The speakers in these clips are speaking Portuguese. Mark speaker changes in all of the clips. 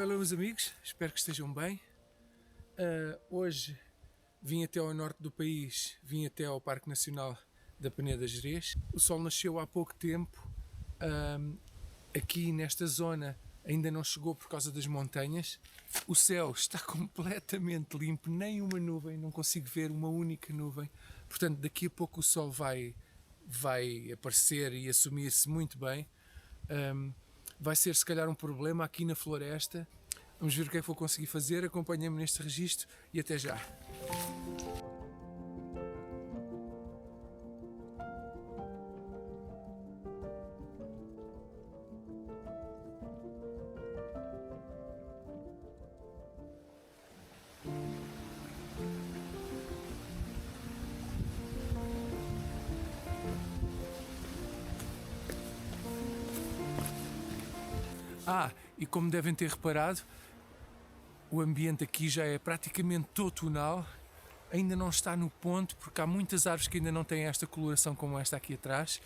Speaker 1: Olá meus amigos, espero que estejam bem. Hoje vim até ao norte do país, vim até ao Parque Nacional da Peneda Gerês. O sol nasceu há pouco tempo, aqui nesta zona ainda não chegou por causa das montanhas. O céu está completamente limpo, nem uma nuvem, não consigo ver uma única nuvem. Portanto, daqui a pouco o sol vai aparecer e assumir-se muito bem. Vai ser se calhar um problema aqui na floresta. Vamos ver o que é que vou conseguir fazer. Acompanhem-me neste registro e até já. E como devem ter reparado, o ambiente aqui já é praticamente outonal, ainda não está no ponto, porque há muitas árvores que ainda não têm esta coloração como esta aqui atrás,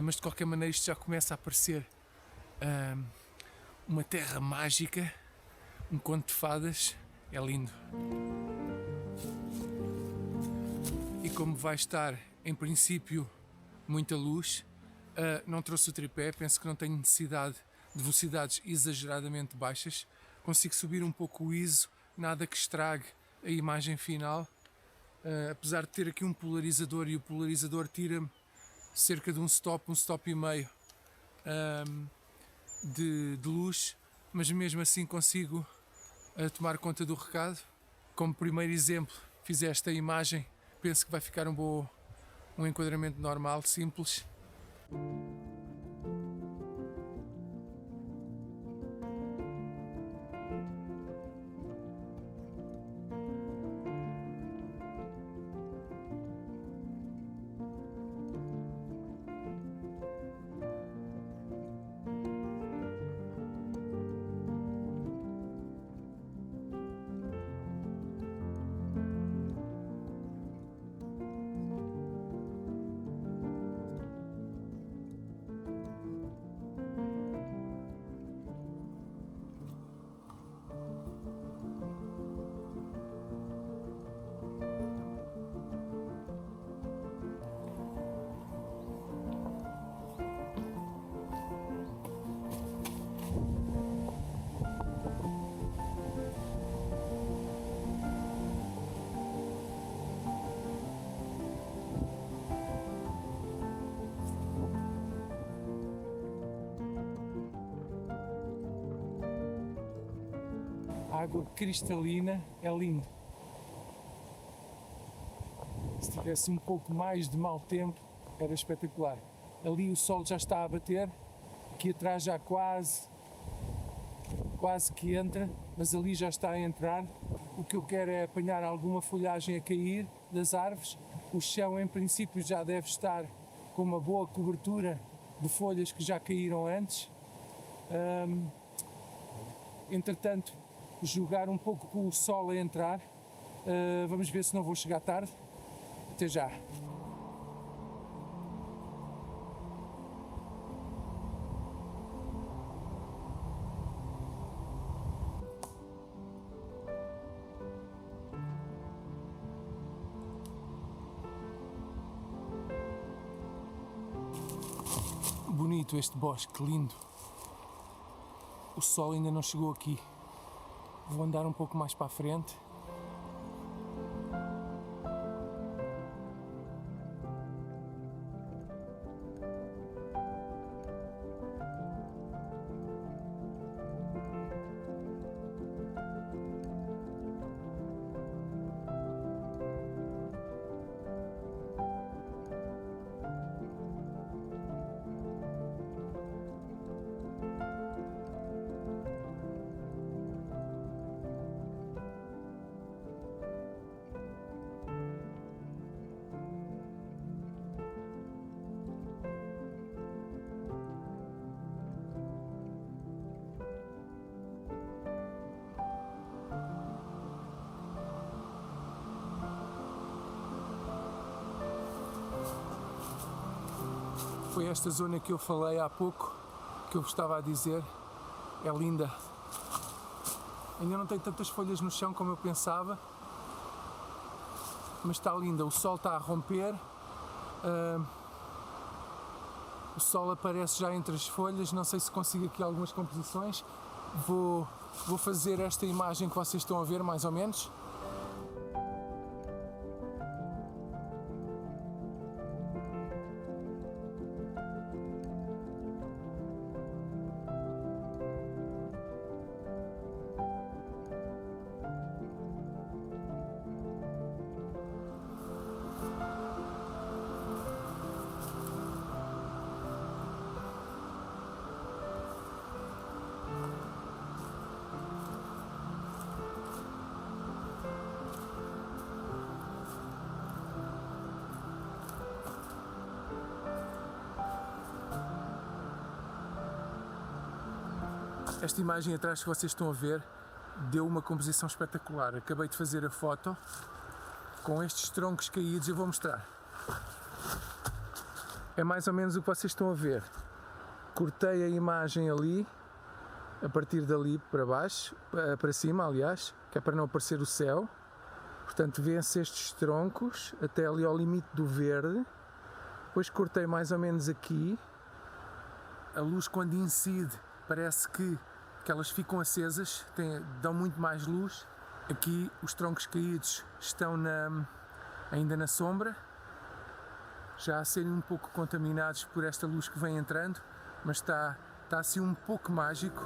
Speaker 1: mas de qualquer maneira isto já começa a parecer uma terra mágica, um conto de fadas, é lindo. E como vai estar, em princípio, muita luz, não trouxe o tripé, penso que não tenho necessidade de velocidades exageradamente baixas, consigo subir um pouco o ISO, nada que estrague a imagem final, apesar de ter aqui um polarizador e o polarizador tira-me cerca de um stop e meio de luz, mas mesmo assim consigo tomar conta do recado. Como primeiro exemplo fiz esta imagem, penso que vai ficar um enquadramento normal, simples. Água cristalina, é lindo. Se tivesse um pouco mais de mau tempo, era espetacular. Ali o sol já está a bater, aqui atrás já quase que entra, mas ali já está a entrar. O que eu quero é apanhar alguma folhagem a cair das árvores. O chão, em princípio, já deve estar com uma boa cobertura de folhas que já caíram antes. Entretanto, jogar um pouco com o sol a entrar. Vamos ver se não vou chegar tarde. Até já. Bonito este bosque, lindo. O sol ainda não chegou aqui. Vou andar um pouco mais para a frente. Foi esta zona que eu falei há pouco, que eu vos estava a dizer, é linda. Ainda não tem tantas folhas no chão como eu pensava, mas está linda. O sol está a romper, o sol aparece já entre as folhas. Não sei se consigo aqui algumas composições. Vou fazer esta imagem que vocês estão a ver, mais ou menos. Esta imagem atrás que vocês estão a ver deu uma composição espetacular. Acabei de fazer a foto com estes troncos caídos. Eu vou mostrar. É mais ou menos o que vocês estão a ver. Cortei a imagem ali, a partir dali para baixo, para cima, aliás, que é para não aparecer o céu. Portanto, vê-se estes troncos até ali ao limite do verde. Depois cortei mais ou menos aqui. A luz, quando incide, parece que elas ficam acesas, dão muito mais luz. Aqui os troncos caídos estão ainda na sombra, já a serem um pouco contaminados por esta luz que vem entrando, mas está assim um pouco mágico.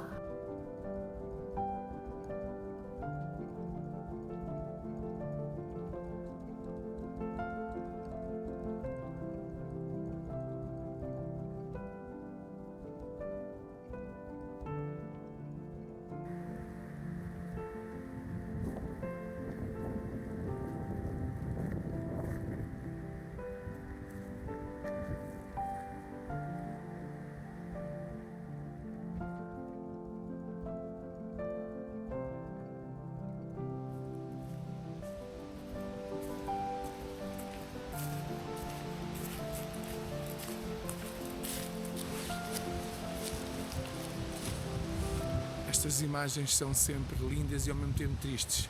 Speaker 1: Estas imagens são sempre lindas e ao mesmo tempo tristes.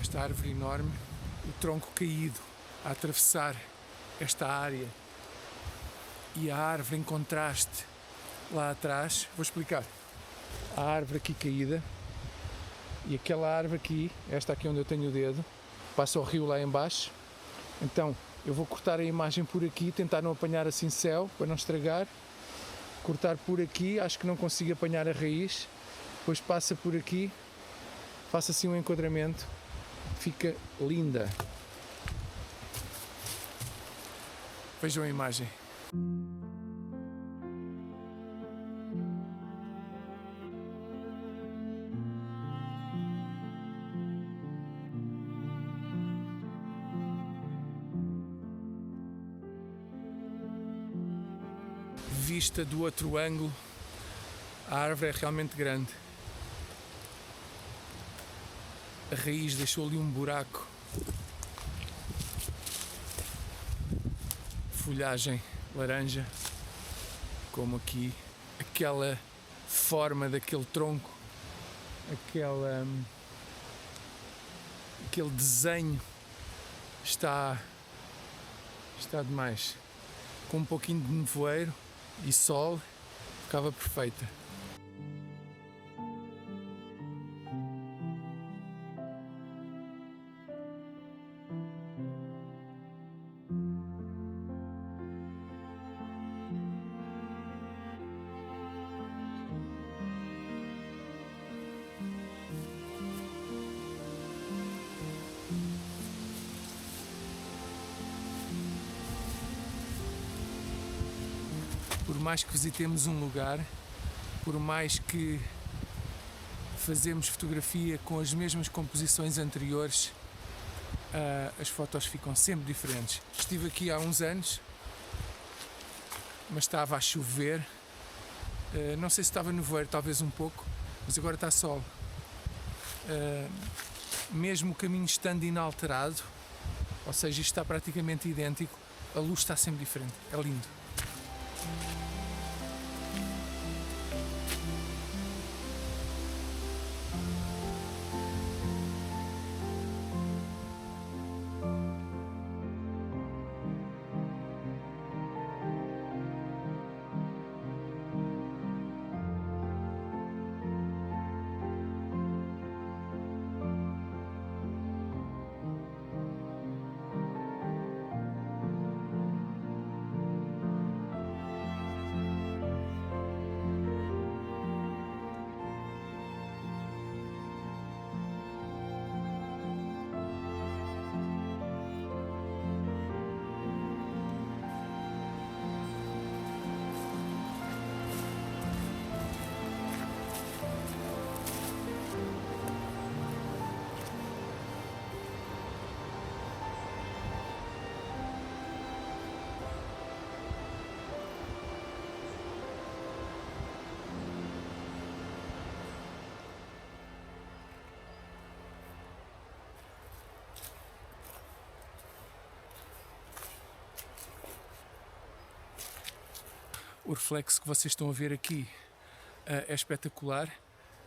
Speaker 1: Esta árvore enorme, o tronco caído a atravessar esta área e a árvore em contraste lá atrás. Vou explicar. A árvore aqui caída e aquela árvore aqui, esta aqui onde eu tenho o dedo, passa o rio lá em baixo. Então eu vou cortar a imagem por aqui, tentar não apanhar assim céu para não estragar. Cortar por aqui, acho que não consigo apanhar a raiz. Depois passa por aqui, faço assim um enquadramento, fica linda. Vejam a imagem. Vista do outro ângulo, a árvore é realmente grande. A raiz deixou ali um buraco. Folhagem laranja, como aqui. Aquela forma daquele tronco, aquele desenho está demais. Com um pouquinho de nevoeiro e sol, ficava perfeita. Por mais que visitemos um lugar, por mais que fazemos fotografia com as mesmas composições anteriores, as fotos ficam sempre diferentes. Estive aqui há uns anos, mas estava a chover, não sei se estava nevoeiro, talvez um pouco, mas agora está sol. Mesmo o caminho estando inalterado, ou seja, isto está praticamente idêntico, a luz está sempre diferente, é lindo. O reflexo que vocês estão a ver aqui é espetacular.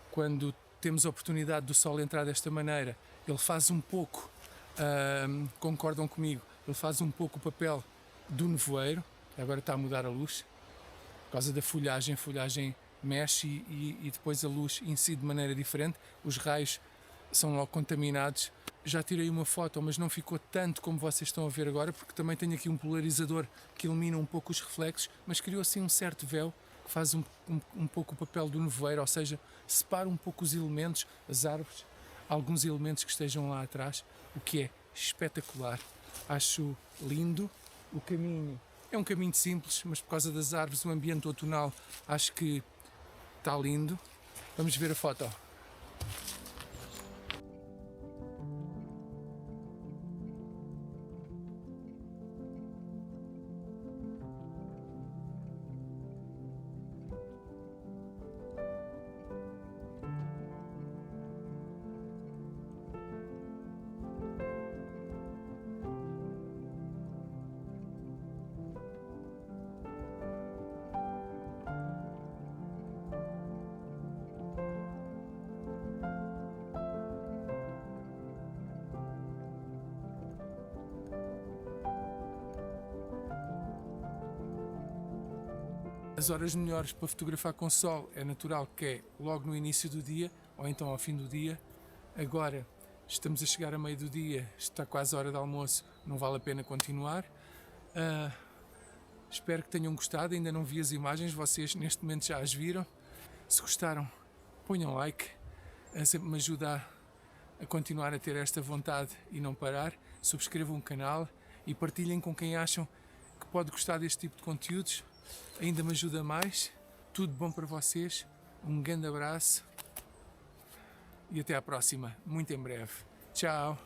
Speaker 1: Quando temos a oportunidade do sol entrar desta maneira, ele faz um pouco, concordam comigo, ele faz um pouco o papel do nevoeiro. Agora está a mudar a luz por causa da folhagem. A folhagem mexe e depois a luz incide de maneira diferente. Os raios são logo contaminados. Já tirei uma foto, mas não ficou tanto como vocês estão a ver agora, porque também tenho aqui um polarizador que elimina um pouco os reflexos, mas criou assim um certo véu que faz um pouco o papel do nevoeiro, ou seja, separa um pouco os elementos, as árvores, alguns elementos que estejam lá atrás, o que é espetacular. Acho lindo. O caminho é um caminho simples, mas por causa das árvores, o ambiente outonal, acho que está lindo. Vamos ver a foto. As horas melhores para fotografar com sol é natural que é logo no início do dia ou então ao fim do dia. Agora estamos a chegar a meio do dia, está quase a hora de almoço, não vale a pena continuar. Espero que tenham gostado, ainda não vi as imagens, vocês neste momento já as viram. Se gostaram, ponham like, sempre me ajuda a continuar a ter esta vontade e não parar. Subscrevam o canal e partilhem com quem acham que pode gostar deste tipo de conteúdos. Ainda me ajuda mais. Tudo bom para vocês. Um grande abraço e até à próxima, muito em breve. Tchau!